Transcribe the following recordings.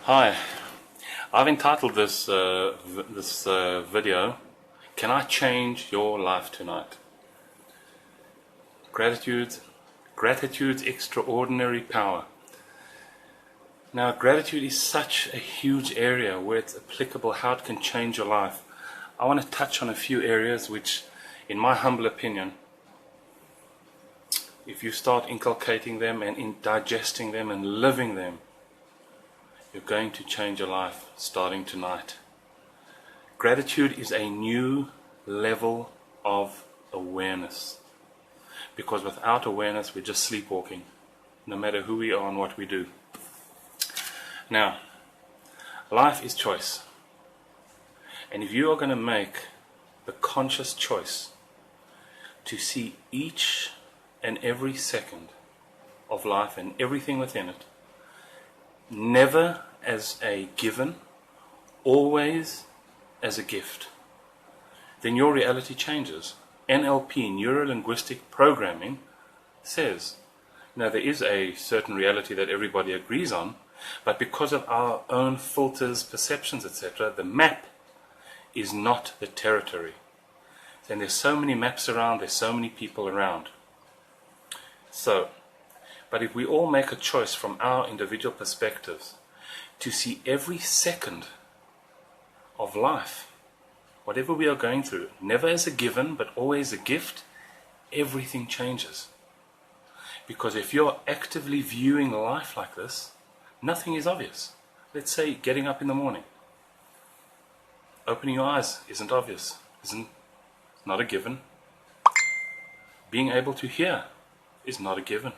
Hi, I've entitled this video, "Can I Change Your Life Tonight?" Gratitude's extraordinary power. Now, gratitude is such a huge area where it's applicable, how it can change your life. I want to touch on a few areas which, in my humble opinion, if you start inculcating them and digesting them and living them, you're going to change your life starting tonight. Gratitude is a new level of awareness. Because without awareness, we're just sleepwalking, no matter who we are and what we do. Now, life is choice. And if you are going to make the conscious choice to see each and every second of life and everything within it, never as a given, always as a gift, then your reality changes. NLP, neuro-linguistic programming, says, there is a certain reality that everybody agrees on, but because of our own filters, perceptions, etc., the map is not the territory. And there's so many maps around, there's so many people around. But if we all make a choice from our individual perspectives to see every second of life, whatever we are going through, never as a given, but always a gift, everything changes. Because if you're actively viewing life like this, nothing is obvious. Let's say getting up in the morning. Opening your eyes isn't obvious, not a given. Being able to hear is not a given.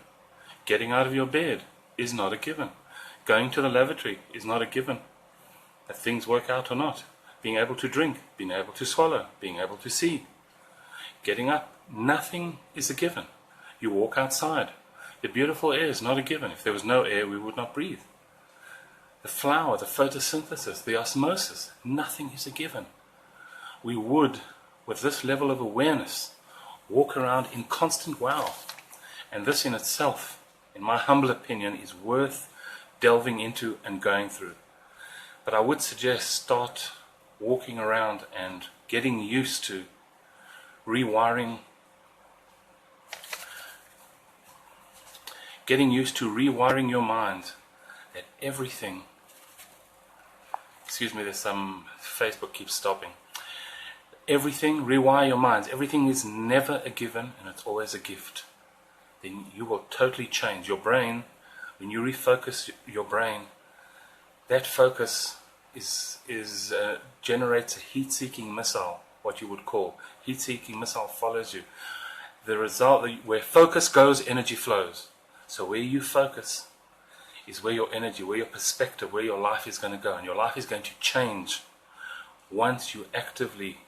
Getting out of your bed is not a given. Going to the lavatory is not a given. That things work out or not. Being able to drink, being able to swallow, being able to see. Getting up, nothing is a given. You walk outside. The beautiful air is not a given. If there was no air, we would not breathe. The flower, the photosynthesis, the osmosis, nothing is a given. We would, with this level of awareness, walk around in constant wow. And this in itself, in my humble opinion, is worth delving into and going through. But I would suggest start walking around and getting used to rewiring your mind, that everything, there's some Facebook keeps stopping. Everything, rewire your minds. Everything is never a given and it's always a gift. Then you will totally change. Your brain, when you refocus your brain, that focus generates a heat-seeking missile, what you would call. Heat-seeking missile follows you. The result, where focus goes, energy flows. So where you focus is where your energy, where your perspective, where your life is going to go. And your life is going to change once you actively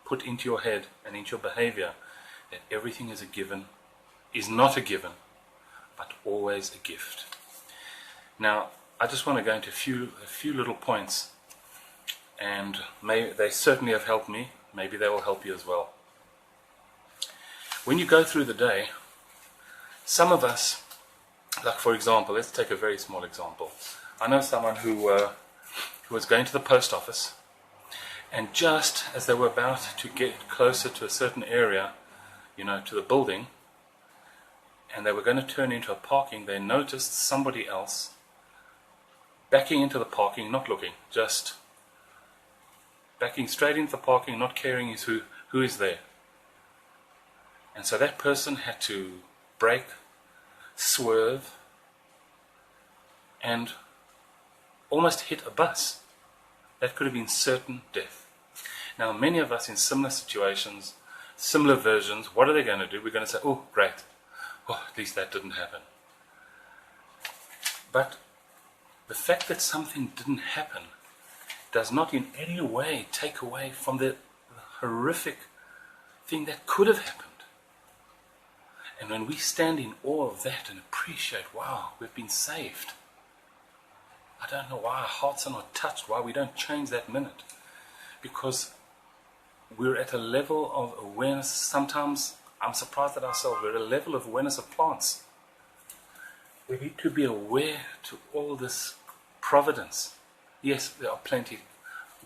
put into your head and into your behavior that everything is a given, is not a given, but always a gift. Now, I just want to go into a few little points, and they certainly have helped me. Maybe they will help you as well. When you go through the day, some of us, like for example, let's take a very small example. I know someone who was going to the post office, and just as they were about to get closer to a certain area, to the building, and they were going to turn into a parking, they noticed somebody else backing into the parking, not looking, just backing straight into the parking, not caring who is there. And so that person had to brake, swerve, and almost hit a bus. That could have been certain death. Now, many of us in similar situations, similar versions, what are they going to do? We're going to say, oh, great. Oh, at least that didn't happen. But the fact that something didn't happen does not in any way take away from the horrific thing that could have happened. And when we stand in awe of that and appreciate, wow, we've been saved, I don't know why our hearts are not touched, why we don't change that minute. Because we're at a level of awareness. Sometimes I'm surprised at ourselves. We're at a level of awareness of plants. We need to be aware to all this providence Yes, there are plenty.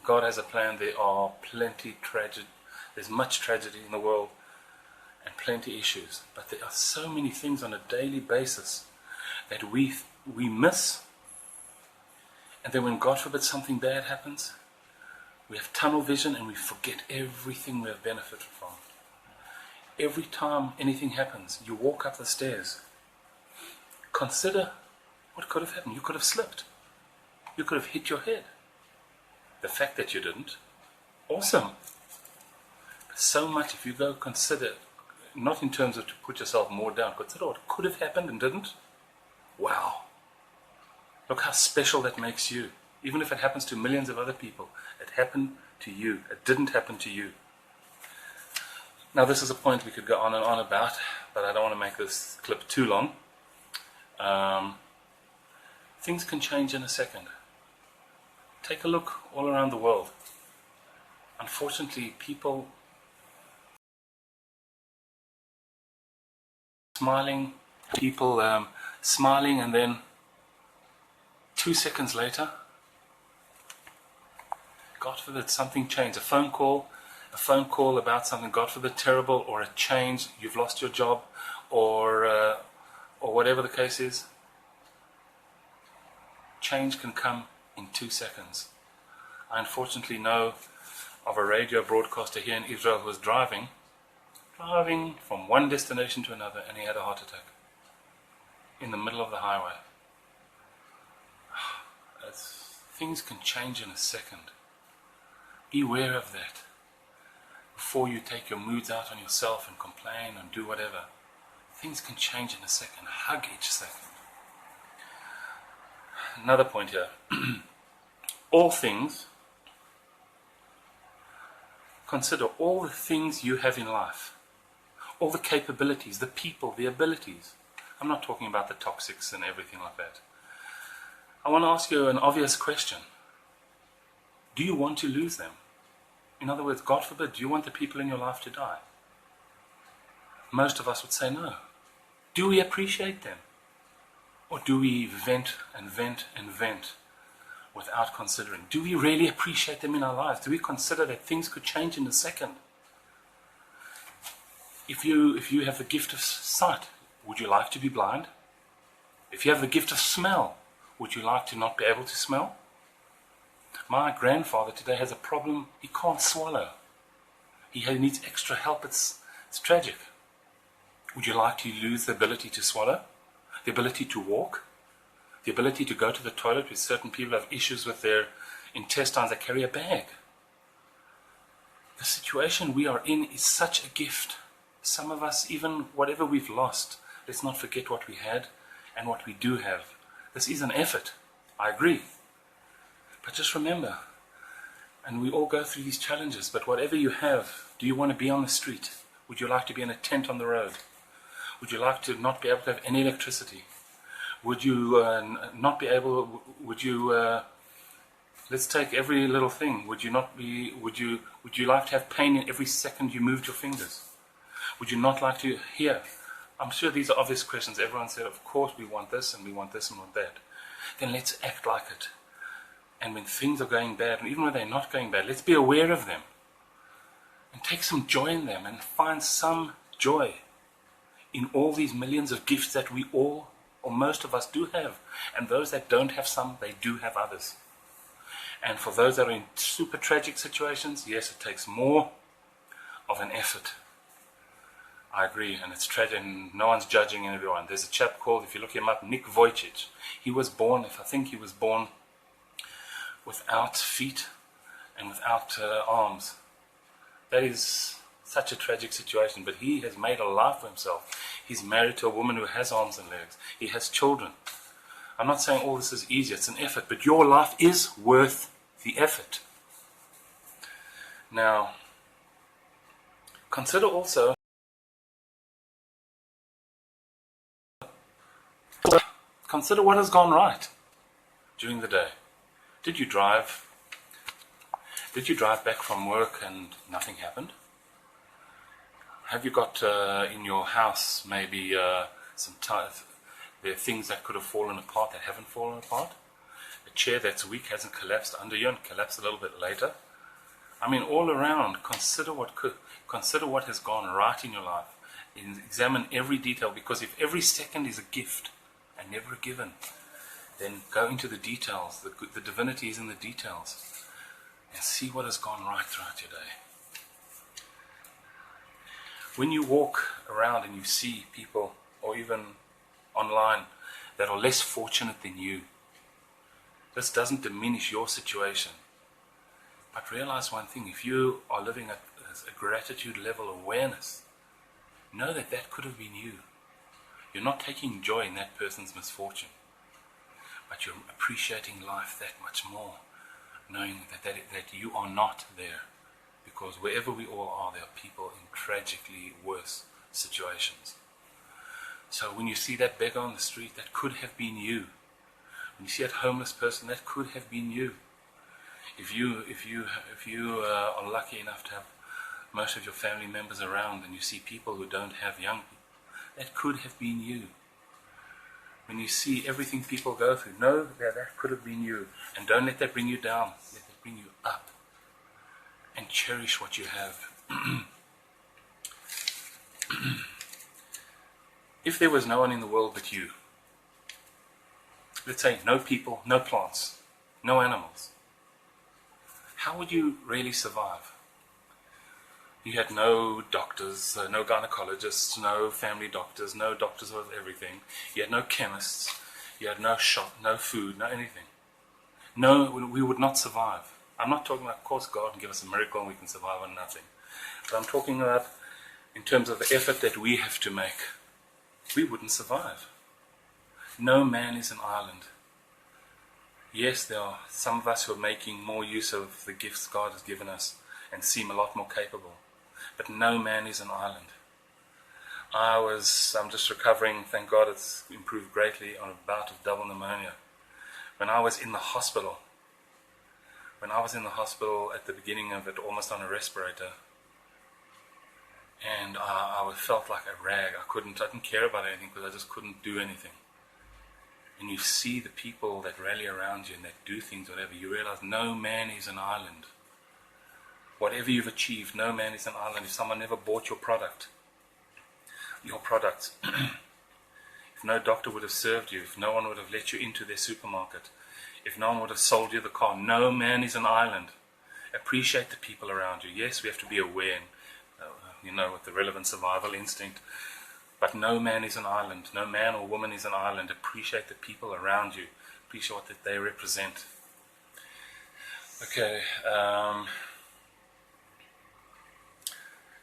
God has a plan. There are plenty tragedy. There's much tragedy in the world and plenty issues. But there are so many things on a daily basis that we miss. And then when, God forbid, something bad happens, we have tunnel vision and we forget everything we have benefited from. Every time anything happens, you walk up the stairs, consider what could have happened. You could have slipped. You could have hit your head. The fact that you didn't, awesome. But so much, if you go consider, not in terms of to put yourself more down, consider what could have happened and didn't. Wow. Look how special that makes you. Even if it happens to millions of other people, it happened to you. It didn't happen to you. Now this is a point we could go on and on about, but I don't want to make this clip too long. Things can change in a second. Take a look all around the world. Unfortunately, people smiling, smiling, and then 2 seconds later, God forbid, something changed. A phone call about something, God forbid, terrible, or a change, you've lost your job, or whatever the case is. Change can come in 2 seconds. I unfortunately know of a radio broadcaster here in Israel who was driving from one destination to another, and he had a heart attack in the middle of the highway. Things can change in a second. Beware of that. Before you take your moods out on yourself and complain and do whatever, things can change in a second. Hug each second. Another point here. All things, consider all the things you have in life. All the capabilities, the people, the abilities. I'm not talking about the toxics and everything like that. I want to ask you an obvious question. Do you want to lose them? In other words, God forbid, do you want the people in your life to die? Most of us would say no. Do we appreciate them? Or do we vent and vent and vent without considering? Do we really appreciate them in our lives? Do we consider that things could change in a second? If you have the gift of sight, would you like to be blind? If you have the gift of smell, would you like to not be able to smell? My grandfather today has a problem. He can't swallow. He needs extra help. It's tragic. Would you like to lose the ability to swallow? The ability to walk? The ability to go to the toilet? With certain people have issues with their intestines. They carry a bag. The situation we are in is such a gift. Some of us, even whatever we've lost, let's not forget what we had and what we do have. This is an effort. I agree. But just remember, and we all go through these challenges, but whatever you have, do you want to be on the street? Would you like to be in a tent on the road? Would you like to not be able to have any electricity? Would you not be able, let's take every little thing. Would you like to have pain in every second you moved your fingers? Would you not like to hear? I'm sure these are obvious questions. Everyone said, of course we want this and we want this and want that. Then let's act like it. And when things are going bad, and even when they're not going bad, let's be aware of them. And take some joy in them and find some joy in all these millions of gifts that we all, or most of us, do have. And those that don't have some, they do have others. And for those that are in super tragic situations, yes, it takes more of an effort. I agree, and it's tragic, and no one's judging everyone. There's a chap called, if you look him up, Nick Vujicic. He was born, without feet and without arms. That is such a tragic situation, but he has made a life for himself. He's married to a woman who has arms and legs. He has children. I'm not saying all this is easy, it's an effort, but your life is worth the effort. Now, consider also what has gone right during the day. Did you drive back from work and nothing happened? Have you got in your house maybe there are things that could have fallen apart that haven't fallen apart? chair that's weak hasn't collapsed under you and collapsed a little bit later. I mean, all around, consider what has gone right in your life. Examine every detail, because if every second is a gift and never given, then go into the details. The divinity is in the details, and see what has gone right throughout your day. When you walk around and you see people, or even online, that are less fortunate than you, this doesn't diminish your situation. But realize one thing: if you are living at a gratitude level awareness, know that that could have been you. You're not taking joy in that person's misfortune, but you're appreciating life that much more, knowing that you are not there. Because wherever we all are, there are people in tragically worse situations. So when you see that beggar on the street, that could have been you. When you see that homeless person, that could have been you. If you are lucky enough to have most of your family members around, and you see people who don't have young people, that could have been you. When you see everything people go through, know that that could have been you. And don't let that bring you down. Let that bring you up. And cherish what you have. If there was no one in the world but you, let's say no people, no plants, no animals, how would you really survive? You had no doctors, no gynecologists, no family doctors, no doctors of everything. You had no chemists. You had no shop, no food, no anything. No, we would not survive. I'm not talking about, of course, God can give us a miracle and we can survive on nothing. But I'm talking about in terms of the effort that we have to make. We wouldn't survive. No man is an island. Yes, there are some of us who are making more use of the gifts God has given us and seem a lot more capable. But no man is an island. I'm just recovering, thank God it's improved greatly, on a bout of double pneumonia. When I was in the hospital at the beginning of it, almost on a respirator, and I felt like a rag. I didn't care about anything because I just couldn't do anything. And you see the people that rally around you and that do things, whatever, you realize no man is an island. Whatever you've achieved, no man is an island. If someone never bought your product, if no doctor would have served you, if no one would have let you into their supermarket, if no one would have sold you the car, no man is an island. Appreciate the people around you. Yes, we have to be aware, with the relevant survival instinct, but no man is an island. No man or woman is an island. Appreciate the people around you. Appreciate what they represent. Okay.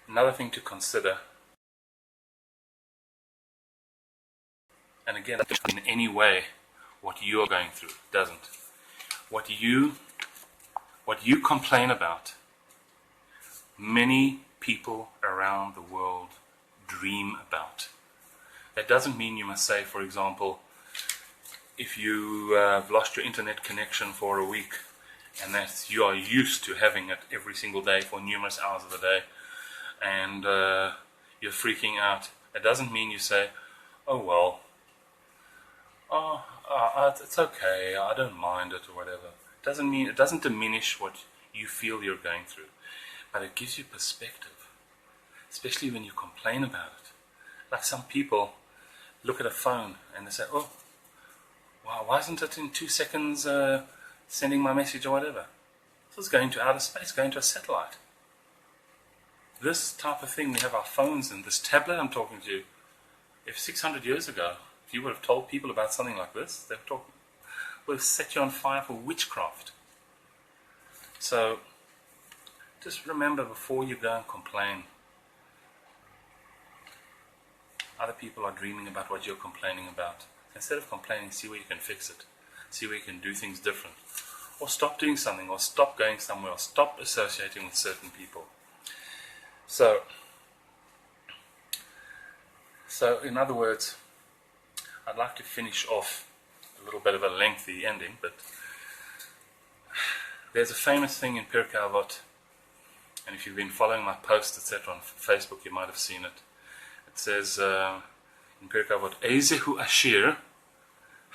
Another thing to consider, and again, in any way what you are going through, it doesn't. What you complain about, many people around the world dream about. That doesn't mean you must say, for example, if you have lost your internet connection for a week and that you are used to having it every single day for numerous hours of the day, and you're freaking out, it doesn't mean you say, it's okay, I don't mind it, or whatever. It doesn't diminish what you feel you're going through, but it gives you perspective, especially when you complain about it. Like some people look at a phone and they say, wow, why isn't it in 2 seconds sending my message or whatever? This is going to outer space, going to a satellite. This type of thing, we have our phones and this tablet I'm talking to you. If 600 years ago, if you would have told people about something like this, they would have set you on fire for witchcraft. So, just remember before you go and complain, other people are dreaming about what you're complaining about. Instead of complaining, see where you can fix it. See where you can do things different. Or stop doing something, or stop going somewhere, or stop associating with certain people. So in other words, I'd like to finish off a little bit of a lengthy ending, but there's a famous thing in Pirkei Avot, and if you've been following my posts, etc. on Facebook, you might have seen it. It says in Pirkei Avot, Eizehu Ashir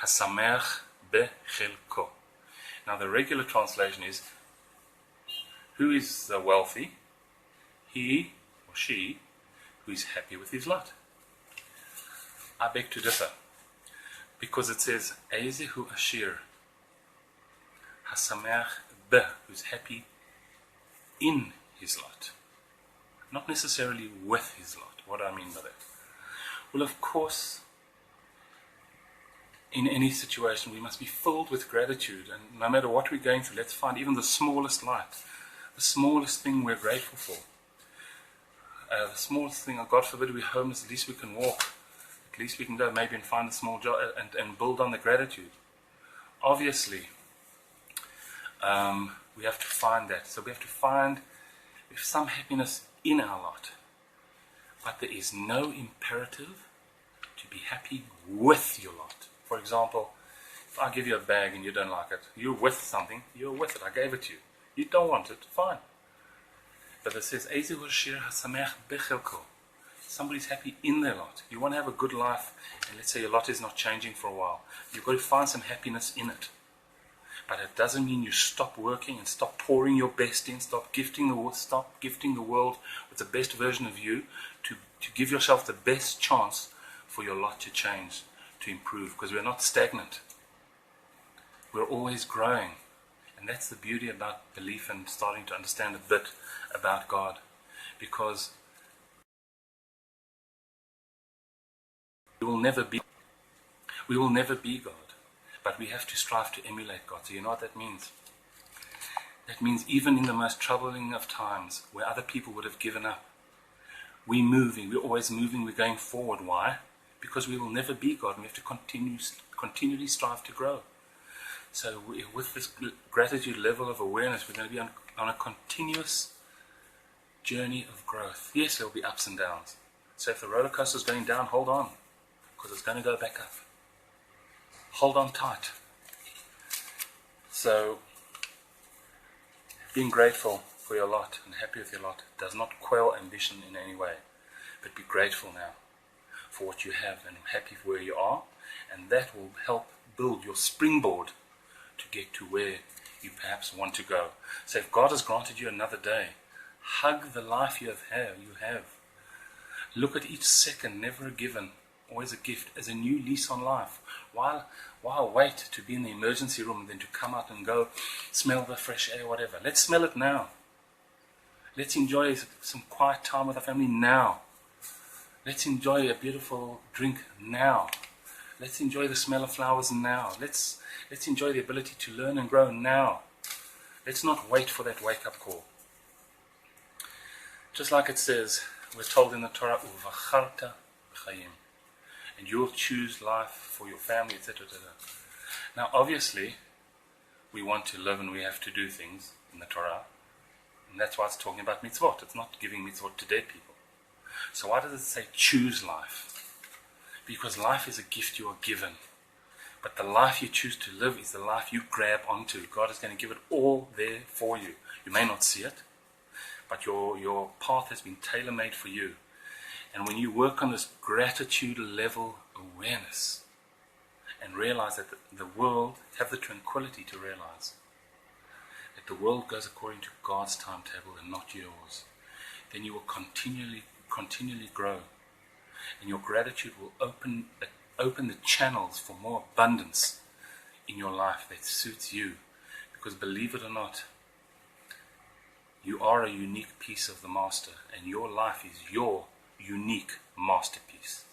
Hasameach Bechelko. Now the regular translation is, who is the wealthy? He or she who is happy with his lot. I beg to differ, because it says, Ezehu Ashir, Hasameach Be, who's happy in his lot. Not necessarily with his lot. What do I mean by that? Well, of course, in any situation, we must be filled with gratitude, and no matter what we're going through, let's find even the smallest light, the smallest thing we're grateful for. The smallest thing, God forbid we're homeless, at least we can walk, at least we can go maybe and find a small job and build on the gratitude. Obviously, we have to find that. So we have to find some happiness in our lot. But there is no imperative to be happy with your lot. For example, if I give you a bag and you don't like it, you're with something, you're with it, I gave it to you. You don't want it, fine. But it says, somebody's happy in their lot. You want to have a good life, and let's say your lot is not changing for a while. You've got to find some happiness in it. But it doesn't mean you stop working and stop pouring your best in, stop gifting the world with the best version of you, to give yourself the best chance for your lot to change, to improve, because we're not stagnant. We're always growing. And that's the beauty about belief and starting to understand a bit about God. Because we will never be God. But we have to strive to emulate God. So you know what that means? That means even in the most troubling of times, where other people would have given up, we're moving, we're always moving, we're going forward. Why? Because we will never be God, and we have to continually strive to grow. So with this gratitude level of awareness, we're going to be on a continuous journey of growth. Yes, there will be ups and downs. So if the roller coaster is going down, hold on, because it's going to go back up. Hold on tight. So, being grateful for your lot and happy with your lot does not quell ambition in any way. But be grateful now for what you have and happy where you are, and that will help build your springboard to get to where you perhaps want to go. So if God has granted you another day, hug the life you have. Look at each second, never a given, always a gift, as a new lease on life. Why wait to be in the emergency room and then to come out and go smell the fresh air, whatever? Let's smell it now. Let's enjoy some quiet time with our family now. Let's enjoy a beautiful drink now. Let's enjoy the smell of flowers now. Let's enjoy the ability to learn and grow now. Let's not wait for that wake-up call. Just like it says, we're told in the Torah, Uvacharta b'chayim, and you'll choose life for your family, etc., etc. Now, obviously, we want to live and we have to do things in the Torah, and that's why it's talking about mitzvot. It's not giving mitzvot to dead people. So why does it say choose life? Because life is a gift you are given. But the life you choose to live is the life you grab onto. God is going to give it all there for you. You may not see it, but your path has been tailor-made for you. And when you work on this gratitude level awareness and realize that the world, have the tranquility to realize that the world goes according to God's timetable and not yours, then you will continually grow. And your gratitude will open the channels for more abundance in your life that suits you. Because believe it or not, you are a unique piece of the Master, and your life is your unique masterpiece.